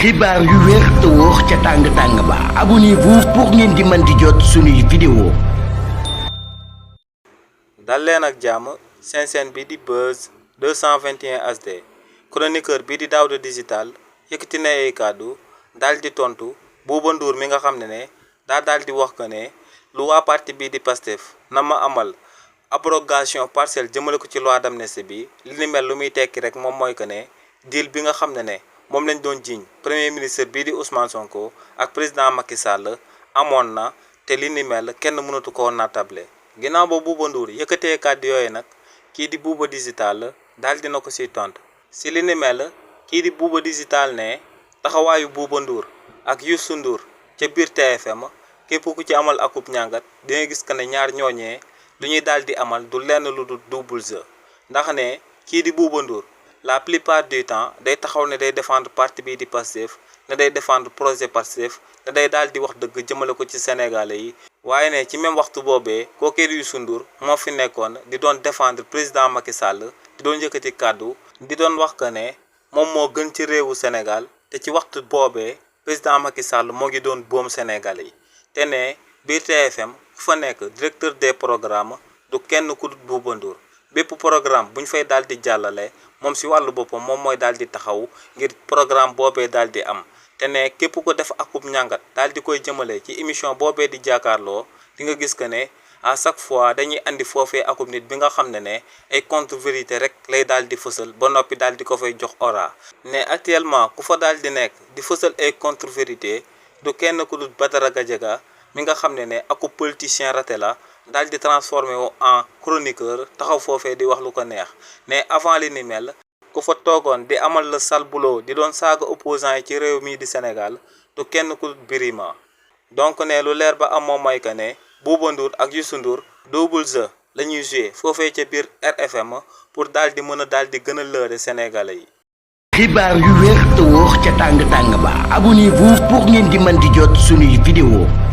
xibaar yu wér te wóor ca tàng ba abonnez-vous pour ngeen di mën di jot suñuy vidéo. dal leen ak jàmm seen chaîne bi di Buzz 221 HD chroniqueur bi di Daouda Digital yëkkati na ay kàddu daal di tontu Bouba Ndour mi nga xam ne daal di wax que ne lu waa parti bi di Pastef na ma amal abrogation partielle jëmale ko ci loi d'amnistie bi li ni mel lu muy tekki rek moom mooy que ne deal bi nga xam ne moom lañ doon jiiñ premier ministre bii di Ousmane Sonko ak président Macky Sall amoon na te li ni mel kenn mënatu koo nattable ginnaaw ba Bouba Ndour yëkkatee kàddu yooyu nag kii di Bouba Digital daal dina ko siy tontu si li ni mel kii di Bouba Digital ne taxawaayu Bouba Ndour ak Youssou Ndour ca biir TFM képp ku ci amal akub ñàngat di nga gis que ne ñaar ñooñee lu ñuy daal di amal du lenn lu du double jeu ndax ne kii di Bouba Ndour la plupart du temps day taxaw ne day défendre parti bii di Pastef ne day défendre projet Pastef ne day daal di wax dëgg jëmale ko ci sénégalais yi waaye ne ci même waxtu boobee kookee di Youssou Ndour moo fi nekkoon di doon défendre président Macky Sall di doon yëkkati kàddu di doon wax que ne moom moo gën ci réewu Sénégal te ci waxtu boobee président Macky Sall moo ngi doon boom sénégalais yi te ne biir TFM ku fa nekk directeur des programmes du kenn ku dul Bouba Ndour bépp programme bu ñu fay daal di jàllale moom si wàllu boppam moom mooy daal di taxaw ngir programme boobee daal di am te ne képp ko def akub ñàngat daal di koy jëmale ci émission boobee di jàkkaarloo di nga gis que ne à chaque fois dañuy andi foofee akub nit bi nga xam ne ay contre vérité rek lay daal di fësal ba noppi daal di ko fay jox ora ne actuellement ku fa daal di nekk di fësal ay contre vérité du kenn ku dul Badara Gadiaga mi nga xam ne akub politicien raté la daal di transformé wu en chroniqueur taxaw foofee di wax lu ko neex ne avant li ni mel ku fa toogoon di amal la sale boulot di doon saaga opposants yi ci réew mii di Sénégal du kenn ku Birima donc ne lu leer ba am moom mooy que ne Bouba Ndour ak Youssou Ndour double jeu la ñuy joué foofee ca biir RFM pour daal di mën a daal di gën a lëre Sénégalais yi. xibaar yu wér te wóor ca tàng ba abonnez-vous pour ngeen di mën di jot suñuy vidéo.